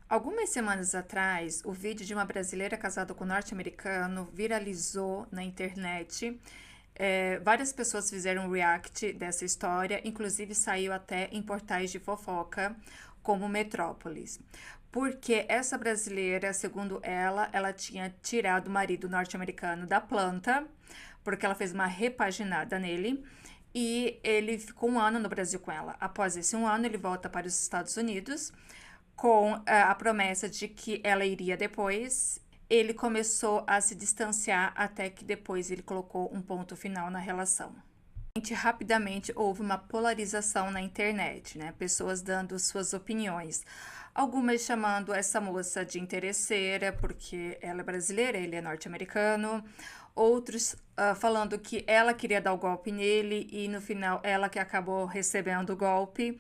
Algumas semanas atrás, o vídeo de uma brasileira casada com um norte-americano viralizou na internet. Várias pessoas fizeram um react dessa história, inclusive saiu até em portais de fofoca, como Metrópolis. Porque essa brasileira, segundo ela tinha tirado o marido norte-americano da planta, porque ela fez uma repaginada nele, e ele ficou um ano no Brasil com ela. Após esse um ano, ele volta para os Estados Unidos com a promessa de que ela iria depois. Ele começou a se distanciar até que depois ele colocou um ponto final na relação. Rapidamente houve uma polarização na internet, né? Pessoas dando suas opiniões. Algumas chamando essa moça de interesseira porque ela é brasileira, ele é norte-americano. Outros falando que ela queria dar o golpe nele e no final ela que acabou recebendo o golpe.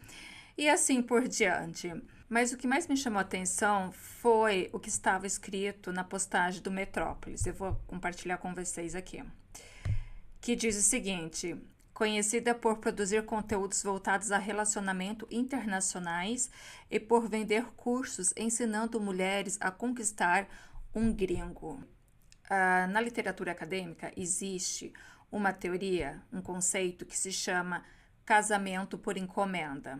E assim por diante. Mas o que mais me chamou a atenção foi o que estava escrito na postagem do Metrópolis. Eu vou compartilhar com vocês aqui. Que diz o seguinte: conhecida por produzir conteúdos voltados a relacionamento internacionais e por vender cursos ensinando mulheres a conquistar um gringo. Na literatura acadêmica existe uma teoria, um conceito que se chama casamento por encomenda.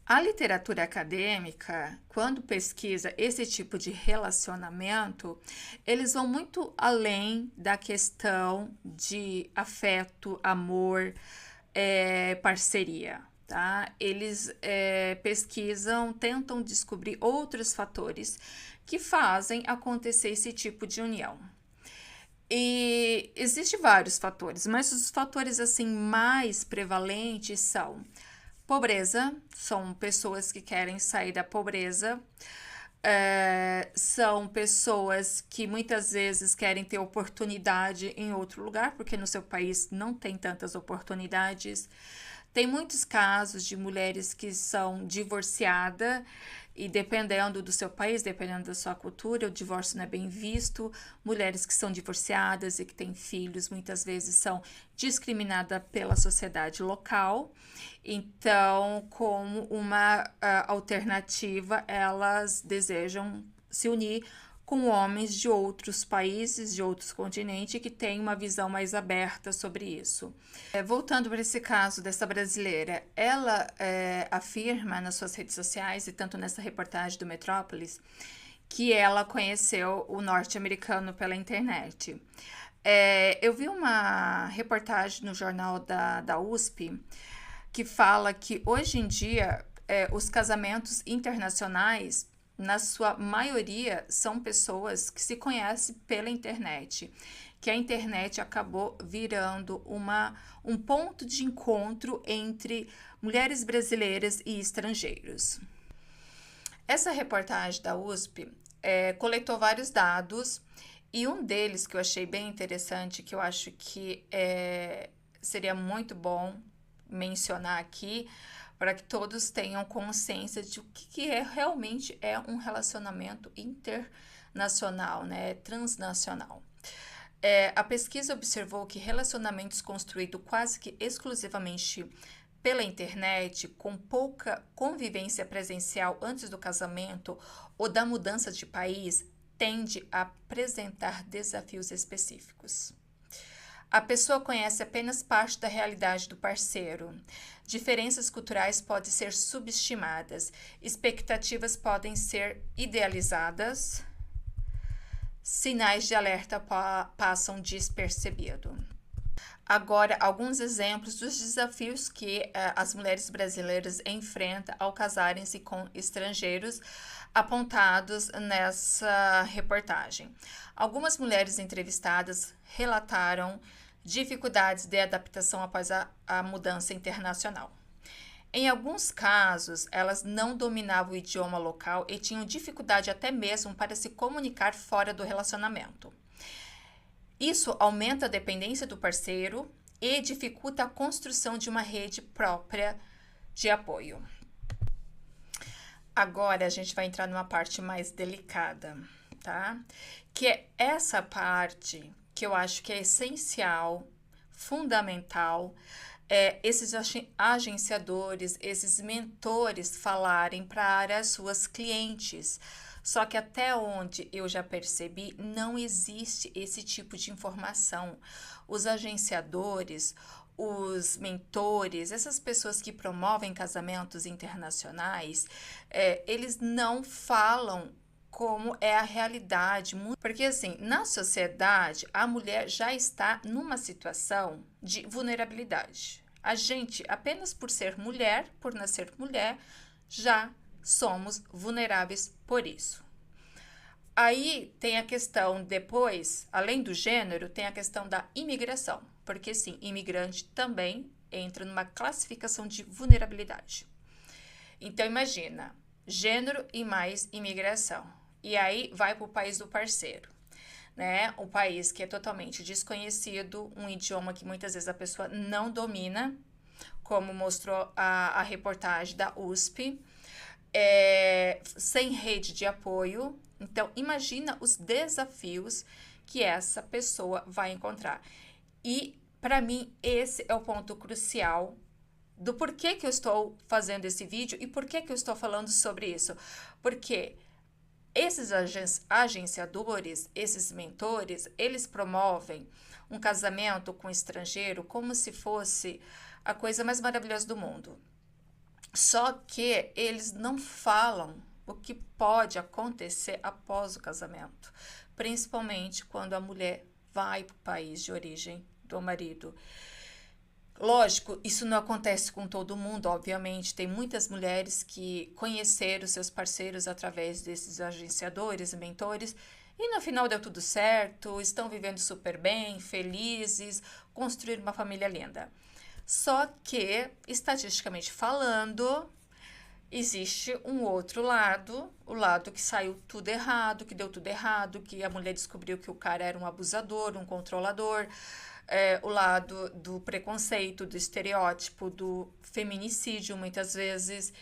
A literatura acadêmica, quando pesquisa esse tipo de relacionamento, eles vão muito além da questão de afeto, amor, parceria, tá? Eles pesquisam, tentam descobrir outros fatores que fazem acontecer esse tipo de união. E existem vários fatores, mas os fatores assim mais prevalentes são pobreza, são pessoas que querem sair da pobreza, são pessoas que muitas vezes querem ter oportunidade em outro lugar, porque no seu país não tem tantas oportunidades. Tem muitos casos de mulheres que são divorciadas e dependendo do seu país, dependendo da sua cultura, o divórcio não é bem visto. Mulheres que são divorciadas e que têm filhos muitas vezes são discriminadas pela sociedade local. Então, como uma alternativa, elas desejam se unir com homens de outros países, de outros continentes, que têm uma visão mais aberta sobre isso. Voltando para esse caso dessa brasileira, ela afirma nas suas redes sociais, e tanto nessa reportagem do Metrópolis, que ela conheceu o norte-americano pela internet. Eu vi uma reportagem no jornal da USP que fala que hoje em dia os casamentos internacionais, na sua maioria, são pessoas que se conhecem pela internet, que a internet acabou virando um ponto de encontro entre mulheres brasileiras e estrangeiros. Essa reportagem da USP coletou vários dados e um deles que eu achei bem interessante, que eu acho que seria muito bom mencionar aqui, para que todos tenham consciência de o que realmente é um relacionamento internacional, né, transnacional. A pesquisa observou que relacionamentos construídos quase que exclusivamente pela internet, com pouca convivência presencial antes do casamento ou da mudança de país, tende a apresentar desafios específicos. A pessoa conhece apenas parte da realidade do parceiro. Diferenças culturais podem ser subestimadas, expectativas podem ser idealizadas, sinais de alerta passam despercebidos. Agora, alguns exemplos dos desafios que as mulheres brasileiras enfrentam ao casarem-se com estrangeiros, apontados nessa reportagem. Algumas mulheres entrevistadas relataram dificuldades de adaptação após a mudança internacional. Em alguns casos, elas não dominavam o idioma local e tinham dificuldade até mesmo para se comunicar fora do relacionamento. Isso aumenta a dependência do parceiro e dificulta a construção de uma rede própria de apoio. Agora a gente vai entrar numa parte mais delicada, tá? Que é essa parte que eu acho que é essencial, fundamental, esses agenciadores, esses mentores falarem para as suas clientes. Só que até onde eu já percebi, não existe esse tipo de informação. Os agenciadores, os mentores, essas pessoas que promovem casamentos internacionais, eles não falam como é a realidade. Porque, assim, na sociedade, a mulher já está numa situação de vulnerabilidade. A gente, apenas por ser mulher, por nascer mulher, já somos vulneráveis por isso. Aí tem a questão depois, além do gênero, tem a questão da imigração, porque sim, imigrante também entra numa classificação de vulnerabilidade. Então imagina, gênero e mais imigração. E aí vai para o país do parceiro, né? O país que é totalmente desconhecido, um idioma que muitas vezes a pessoa não domina, como mostrou a reportagem da USP, sem rede de apoio. Então, imagina os desafios que essa pessoa vai encontrar. E, para mim, esse é o ponto crucial do porquê que eu estou fazendo esse vídeo e por que eu estou falando sobre isso. Porque esses agenciadores, esses mentores, eles promovem um casamento com um estrangeiro como se fosse a coisa mais maravilhosa do mundo. Só que eles não falam o que pode acontecer após o casamento, principalmente quando a mulher vai para o país de origem do marido. Lógico, isso não acontece com todo mundo, obviamente. Tem muitas mulheres que conheceram seus parceiros através desses agenciadores e mentores e no final deu tudo certo, estão vivendo super bem, felizes, construíram uma família linda. Só que, estatisticamente falando, existe um outro lado, o lado que saiu tudo errado, que deu tudo errado, que a mulher descobriu que o cara era um abusador, um controlador, o lado do preconceito, do estereótipo, do feminicídio, muitas vezes.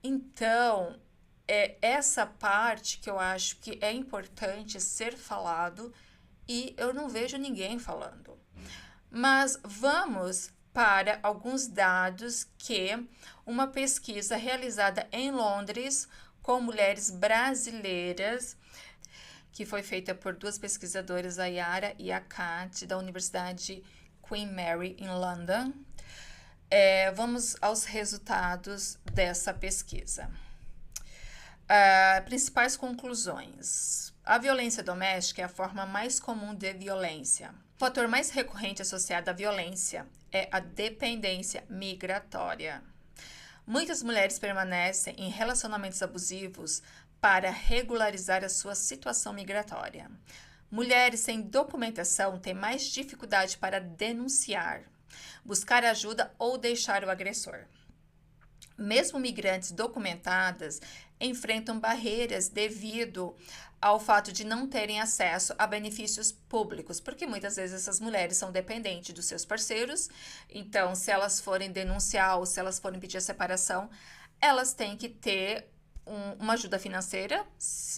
Então, essa parte que eu acho que é importante ser falado e eu não vejo ninguém falando. Mas vamos para alguns dados que uma pesquisa realizada em Londres com mulheres brasileiras, que foi feita por duas pesquisadoras, a Yara e a Kat, da Universidade Queen Mary, em London. Vamos aos resultados dessa pesquisa. Principais conclusões. A violência doméstica é a forma mais comum de violência. O fator mais recorrente associado à violência é a dependência migratória. Muitas mulheres permanecem em relacionamentos abusivos para regularizar a sua situação migratória. Mulheres sem documentação têm mais dificuldade para denunciar, buscar ajuda ou deixar o agressor. Mesmo migrantes documentadas enfrentam barreiras devido ao fato de não terem acesso a benefícios públicos, porque muitas vezes essas mulheres são dependentes dos seus parceiros, então se elas forem denunciar ou se elas forem pedir a separação, elas têm que ter uma ajuda financeira,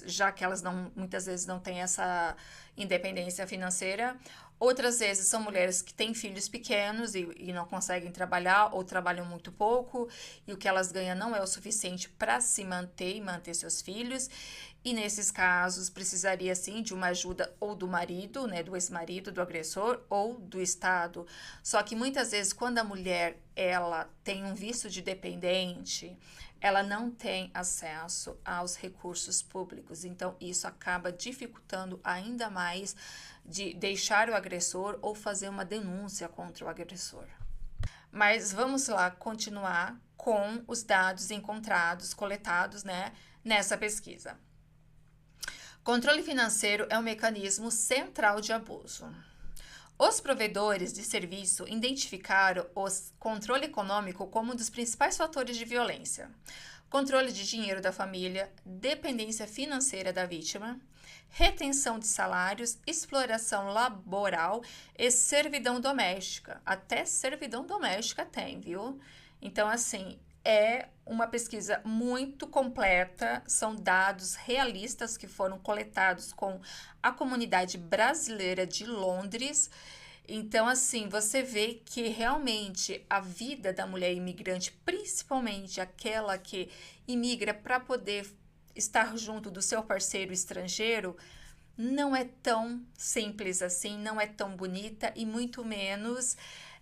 já que elas muitas vezes não têm essa independência financeira. Outras vezes são mulheres que têm filhos pequenos e não conseguem trabalhar ou trabalham muito pouco e o que elas ganham não é o suficiente para se manter e manter seus filhos. E nesses casos precisaria sim de uma ajuda ou do marido, né, do ex-marido, do agressor ou do Estado. Só que muitas vezes quando a mulher ela tem um visto de dependente, ela não tem acesso aos recursos públicos. Então isso acaba dificultando ainda mais de deixar o agressor ou fazer uma denúncia contra o agressor. Mas vamos lá continuar com os dados encontrados, coletados, né, nessa pesquisa. Controle financeiro é um mecanismo central de abuso. Os provedores de serviço identificaram o controle econômico como um dos principais fatores de violência. Controle de dinheiro da família, dependência financeira da vítima, retenção de salários, exploração laboral e servidão doméstica. Até servidão doméstica tem, viu? Então, assim, é uma pesquisa muito completa, são dados realistas que foram coletados com a comunidade brasileira de Londres Então, assim, você vê que realmente a vida da mulher imigrante, principalmente aquela que imigra para poder estar junto do seu parceiro estrangeiro, não é tão simples assim, não é tão bonita e muito menos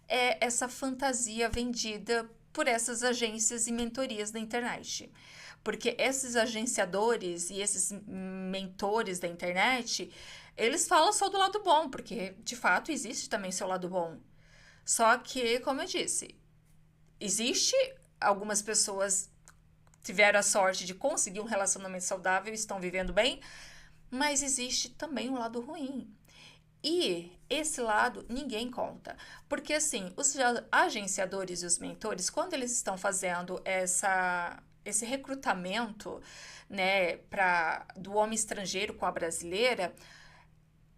é essa fantasia vendida por essas agências e mentorias da internet. Porque esses agenciadores e esses mentores da internet, eles falam só do lado bom, porque de fato existe também seu lado bom. Só que, como eu disse, existe algumas pessoas tiveram a sorte de conseguir um relacionamento saudável e estão vivendo bem, mas existe também um lado ruim. E esse lado ninguém conta. Porque assim, os agenciadores e os mentores, quando eles estão fazendo esse recrutamento, né, do homem estrangeiro com a brasileira,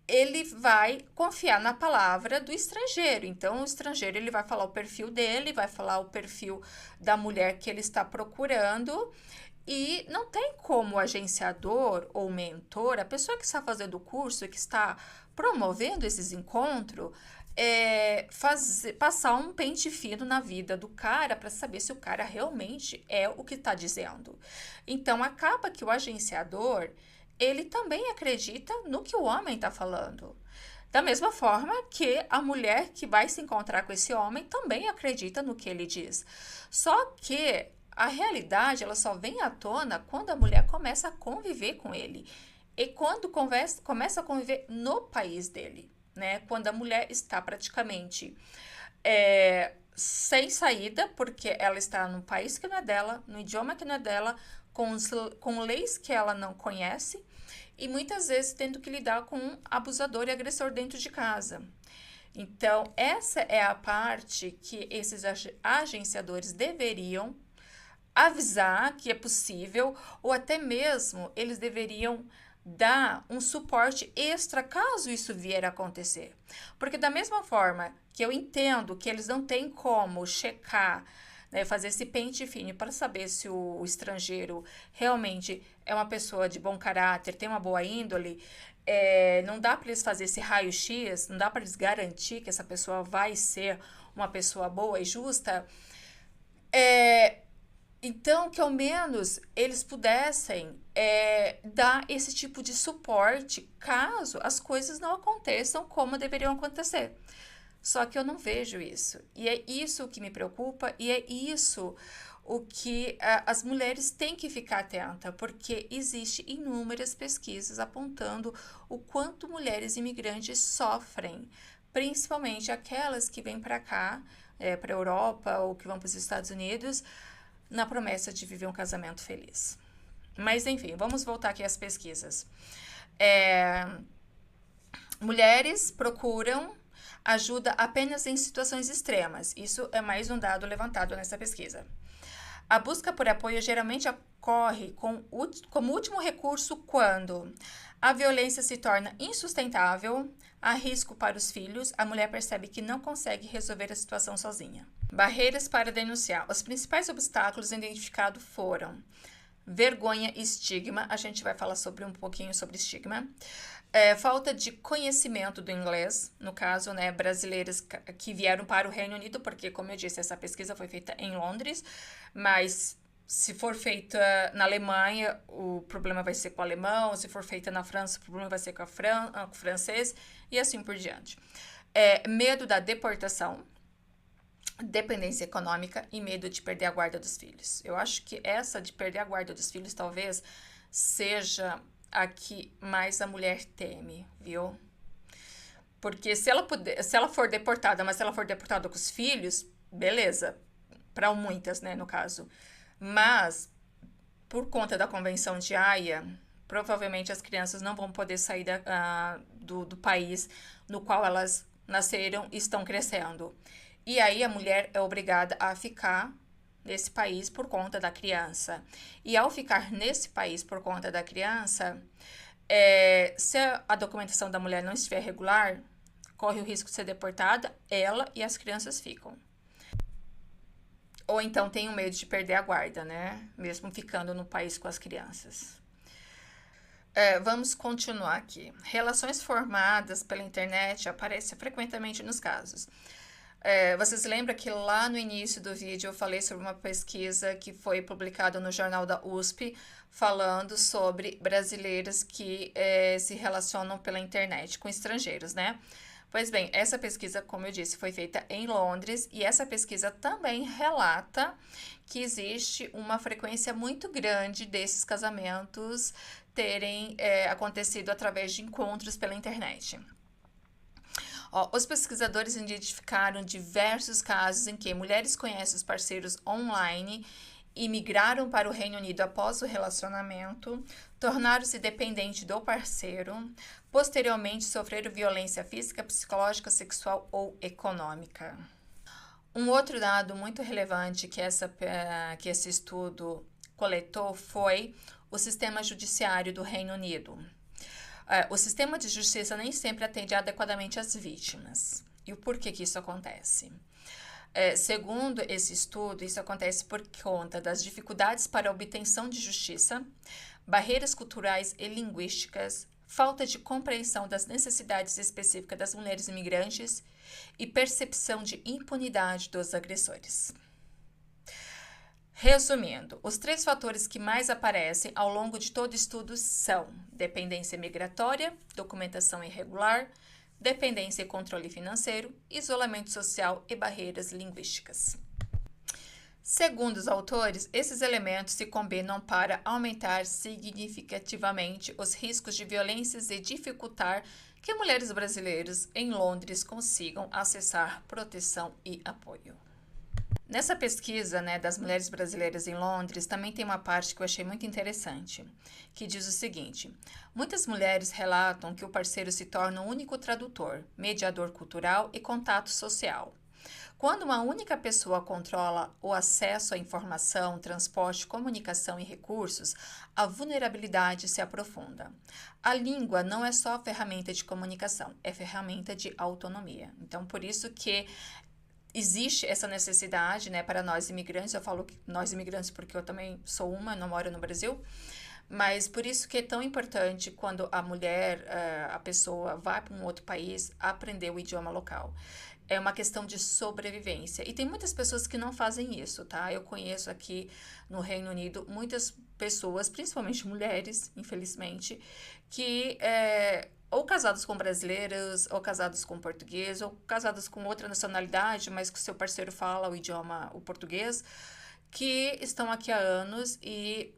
ele vai confiar na palavra do estrangeiro. Então, o estrangeiro ele vai falar o perfil dele, vai falar o perfil da mulher que ele está procurando. E não tem como o agenciador ou mentor, a pessoa que está fazendo o curso, que está promovendo esses encontros, passar um pente fino na vida do cara para saber se o cara realmente é o que está dizendo. Então, acaba que o agenciador, ele também acredita no que o homem está falando. Da mesma forma que a mulher que vai se encontrar com esse homem também acredita no que ele diz. Só que a realidade ela só vem à tona quando a mulher começa a conviver com ele. E quando começa a conviver no país dele, né? Quando a mulher está praticamente sem saída, porque ela está num país que não é dela, no idioma que não é dela, com leis que ela não conhece e muitas vezes tendo que lidar com um abusador e agressor dentro de casa. Então, essa é a parte que esses agenciadores deveriam avisar que é possível, ou até mesmo eles deveriam dar um suporte extra caso isso vier a acontecer. Porque da mesma forma que eu entendo que eles não têm como checar, né, fazer esse pente fino para saber se o estrangeiro realmente é uma pessoa de bom caráter, tem uma boa índole, não dá para eles fazer esse raio-x, não dá para eles garantir que essa pessoa vai ser uma pessoa boa e justa. Então, que ao menos eles pudessem dar esse tipo de suporte caso as coisas não aconteçam como deveriam acontecer. Só que eu não vejo isso. E é isso o que me preocupa e é isso o que as mulheres têm que ficar atenta, porque existe inúmeras pesquisas apontando o quanto mulheres imigrantes sofrem, principalmente aquelas que vêm para cá, para a Europa ou que vão para os Estados Unidos, na promessa de viver um casamento feliz. Mas, enfim, vamos voltar aqui às pesquisas. Mulheres procuram ajuda apenas em situações extremas. Isso é mais um dado levantado nessa pesquisa. A busca por apoio geralmente ocorre como último recurso quando a violência se torna insustentável, há risco para os filhos, a mulher percebe que não consegue resolver a situação sozinha. Barreiras para denunciar. Os principais obstáculos identificados foram vergonha e estigma. A gente vai falar um pouquinho sobre estigma. Falta de conhecimento do inglês, no caso, né, brasileiras que vieram para o Reino Unido, porque, como eu disse, essa pesquisa foi feita em Londres, mas se for feita na Alemanha, o problema vai ser com o alemão, se for feita na França, o problema vai ser com o francês, e assim por diante. Medo da deportação, dependência econômica e medo de perder a guarda dos filhos. Eu acho que essa de perder a guarda dos filhos talvez seja a que mais a mulher teme, viu? Porque se ela for deportada, mas se ela for deportada com os filhos, beleza, para muitas, né, no caso. Mas, por conta da Convenção de Haia, provavelmente as crianças não vão poder sair do país no qual elas nasceram e estão crescendo. E aí a mulher é obrigada a ficar nesse país por conta da criança. E ao ficar nesse país por conta da criança, se a documentação da mulher não estiver regular, corre o risco de ser deportada, ela e as crianças ficam. Ou então tem o medo de perder a guarda, né? Mesmo ficando no país com as crianças. Vamos continuar aqui. Relações formadas pela internet aparecem frequentemente nos casos. Vocês lembram que lá no início do vídeo eu falei sobre uma pesquisa que foi publicada no jornal da USP, falando sobre brasileiras que se relacionam pela internet com estrangeiros, né? Pois bem, essa pesquisa, como eu disse, foi feita em Londres e essa pesquisa também relata que existe uma frequência muito grande desses casamentos terem acontecido através de encontros pela internet. Os pesquisadores identificaram diversos casos em que mulheres conhecem os parceiros online e migraram para o Reino Unido após o relacionamento, tornaram-se dependentes do parceiro, posteriormente sofreram violência física, psicológica, sexual ou econômica. Um outro dado muito relevante que esse estudo coletou foi o sistema judiciário do Reino Unido. O sistema de justiça nem sempre atende adequadamente às vítimas. E o porquê que isso acontece? Segundo esse estudo, isso acontece por conta das dificuldades para a obtenção de justiça, barreiras culturais e linguísticas, falta de compreensão das necessidades específicas das mulheres imigrantes e percepção de impunidade dos agressores. Resumindo, os 3 fatores que mais aparecem ao longo de todo o estudo são dependência migratória, documentação irregular, dependência e controle financeiro, isolamento social e barreiras linguísticas. Segundo os autores, esses elementos se combinam para aumentar significativamente os riscos de violências e dificultar que mulheres brasileiras em Londres consigam acessar proteção e apoio. Nessa pesquisa, das mulheres brasileiras em Londres, também tem uma parte que eu achei muito interessante, que diz o seguinte: muitas mulheres relatam que o parceiro se torna o único tradutor, mediador cultural e contato social. Quando uma única pessoa controla o acesso à informação, transporte, comunicação e recursos, a vulnerabilidade se aprofunda. A língua não é só ferramenta de comunicação, é ferramenta de autonomia. Então, por isso que existe essa necessidade, para nós imigrantes. Eu falo nós imigrantes porque eu também sou não moro no Brasil, mas por isso que é tão importante quando a mulher, a pessoa vai para um outro país, aprender o idioma local. É uma questão de sobrevivência. E tem muitas pessoas que não fazem isso, tá? Eu conheço aqui no Reino Unido muitas pessoas, principalmente mulheres, infelizmente, que ou casados com brasileiros, ou casados com português, ou casados com outra nacionalidade, mas que o seu parceiro fala o idioma, o português, que estão aqui há anos e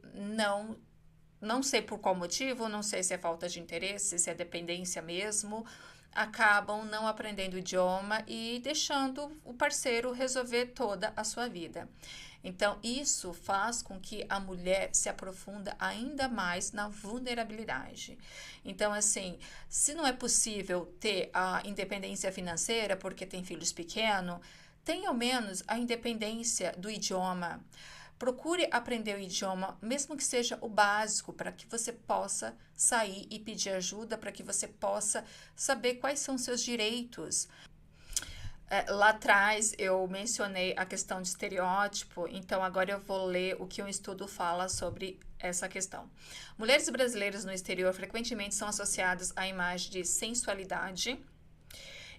não sei por qual motivo, não sei se é falta de interesse, se é dependência mesmo, acabam não aprendendo o idioma e deixando o parceiro resolver toda a sua vida. Então, isso faz com que a mulher se aprofunda ainda mais na vulnerabilidade. Então, assim, se não é possível ter a independência financeira porque tem filhos pequenos, tenha ao menos a independência do idioma. Procure aprender o idioma, mesmo que seja o básico, para que você possa sair e pedir ajuda, para que você possa saber quais são seus direitos. Lá atrás eu mencionei a questão de estereótipo, então agora eu vou ler o que um estudo fala sobre essa questão. Mulheres brasileiras no exterior frequentemente são associadas à imagem de sensualidade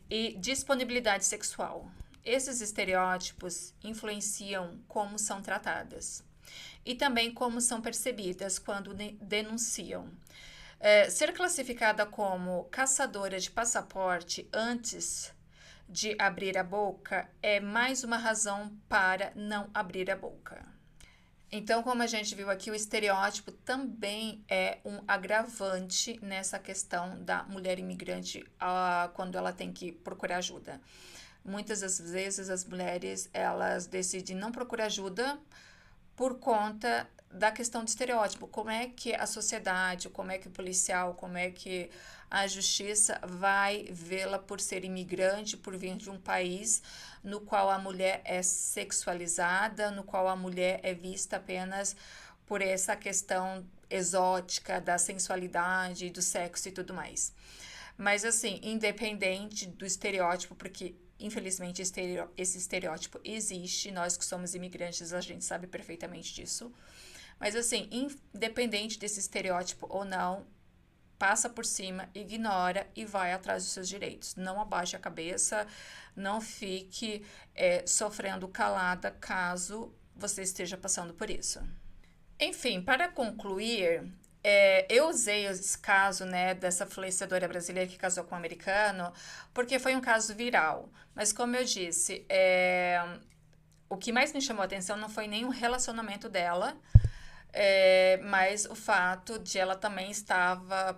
e disponibilidade sexual. Esses estereótipos influenciam como são tratadas e também como são percebidas quando denunciam. Ser classificada como caçadora de passaporte antes de abrir a boca é mais uma razão para não abrir a boca. Então, como a gente viu aqui, o estereótipo também é um agravante nessa questão da mulher imigrante quando ela tem que procurar ajuda. Muitas das vezes as mulheres, elas decidem não procurar ajuda por conta da questão do estereótipo. Como é que a sociedade, como é que o policial, como é que a justiça vai vê-la por ser imigrante, por vir de um país no qual a mulher é sexualizada, no qual a mulher é vista apenas por essa questão exótica da sensualidade, do sexo e tudo mais. Mas assim, independente do estereótipo, porque infelizmente esse estereótipo existe, nós que somos imigrantes, a gente sabe perfeitamente disso. Mas assim, independente desse estereótipo ou não, passa por cima, ignora e vai atrás dos seus direitos. Não abaixe a cabeça, não fique sofrendo calada caso você esteja passando por isso. Enfim, para concluir, eu usei esse caso, né, dessa influenciadora brasileira que casou com um americano, porque foi um caso viral. Mas como eu disse, o que mais me chamou a atenção não foi nem o relacionamento dela, mas o fato de ela também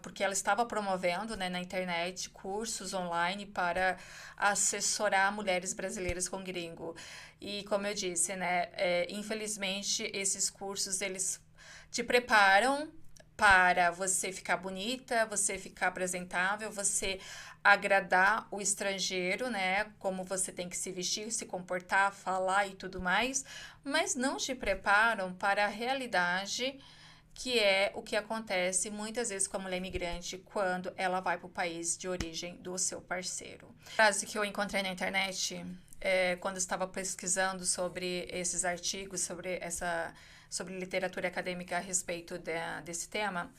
porque ela estava promovendo, né, na internet cursos online para assessorar mulheres brasileiras com gringo. E como eu disse, né, infelizmente esses cursos eles te preparam para você ficar bonita, você ficar apresentável, você agradar o estrangeiro, né? Como você tem que se vestir, se comportar, falar e tudo mais, mas não te preparam para a realidade que é o que acontece muitas vezes com a mulher imigrante quando ela vai para o país de origem do seu parceiro. A frase que eu encontrei na internet quando estava pesquisando sobre esses artigos, sobre literatura acadêmica a respeito desse tema.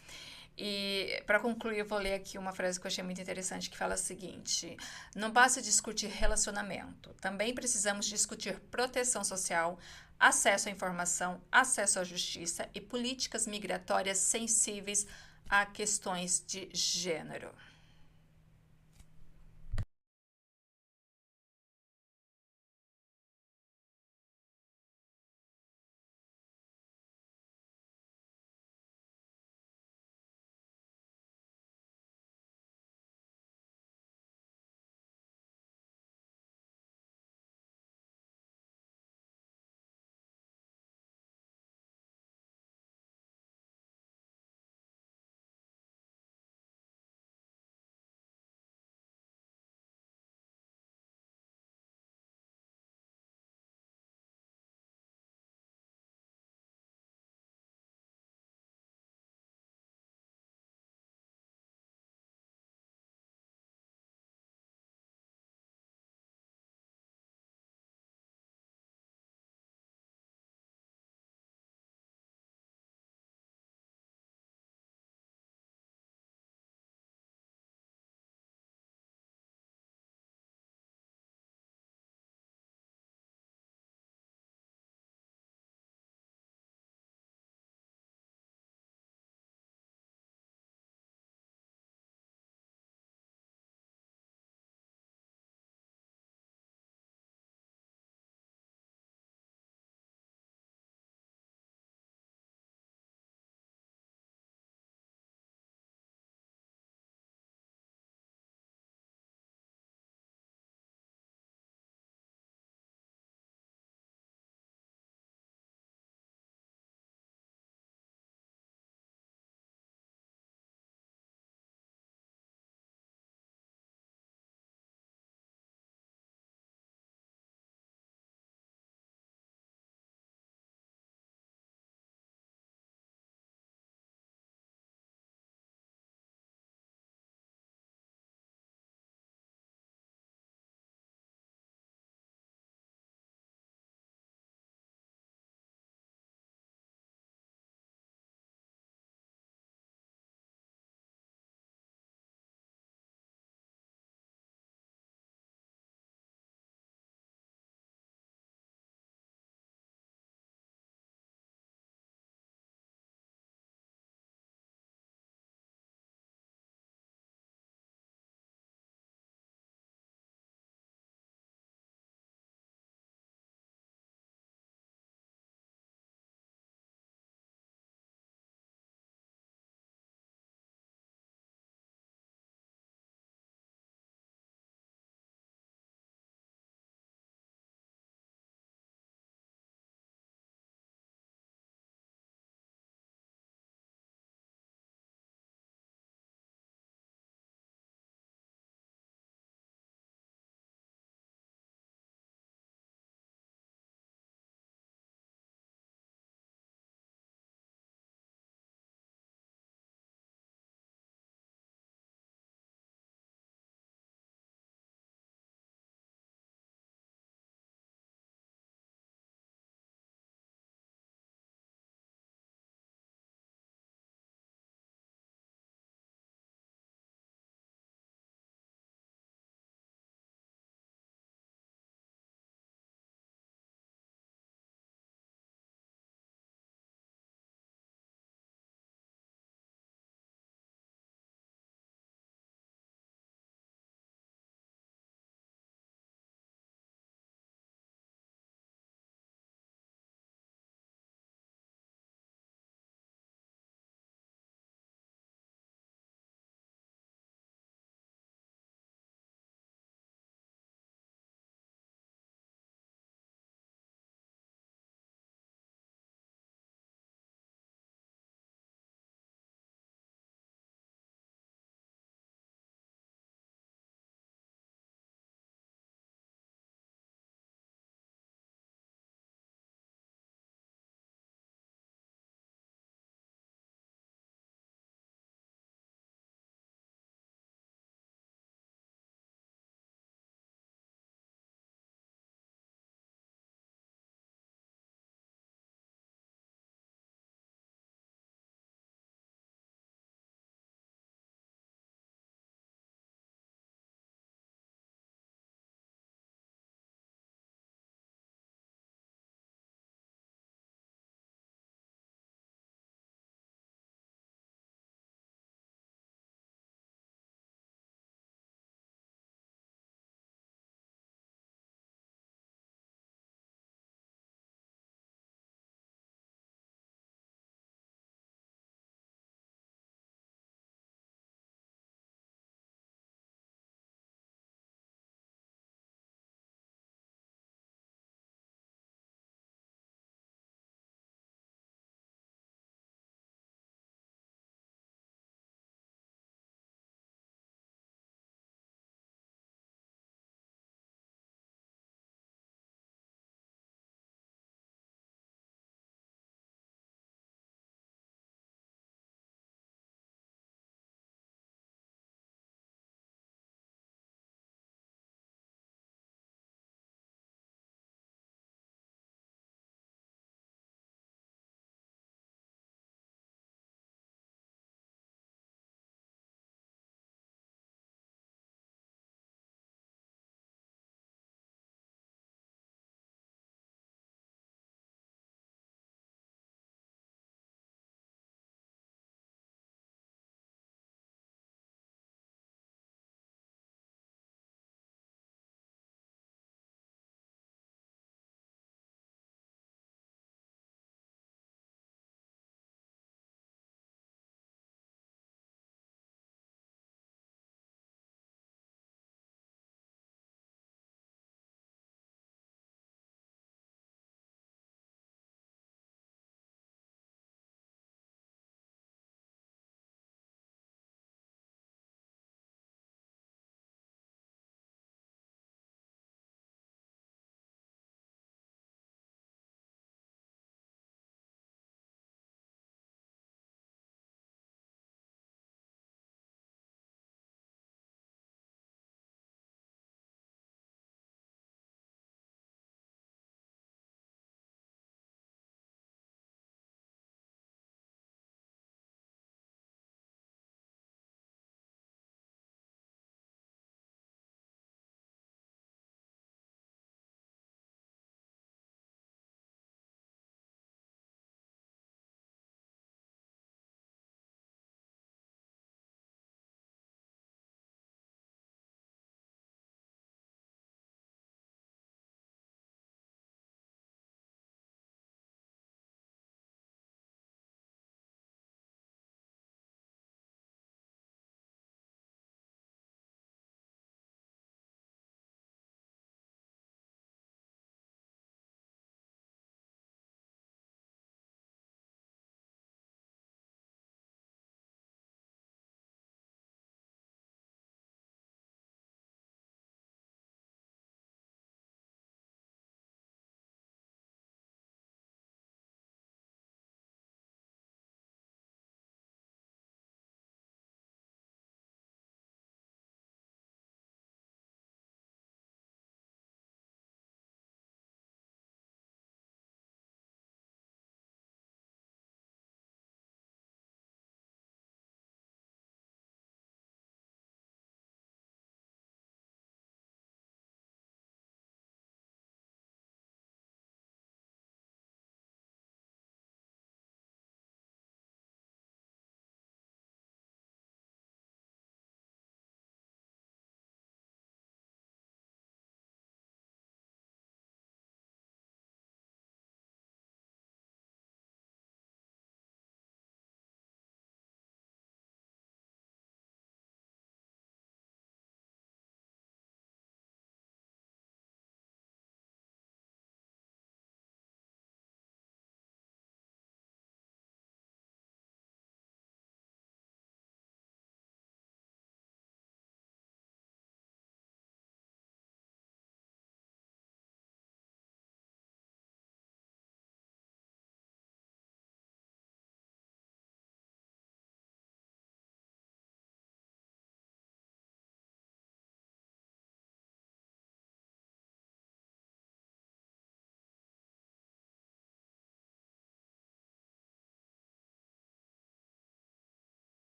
E para concluir, eu vou ler aqui uma frase que eu achei muito interessante que fala o seguinte: não basta discutir relacionamento, também precisamos discutir proteção social, acesso à informação, acesso à justiça e políticas migratórias sensíveis a questões de gênero.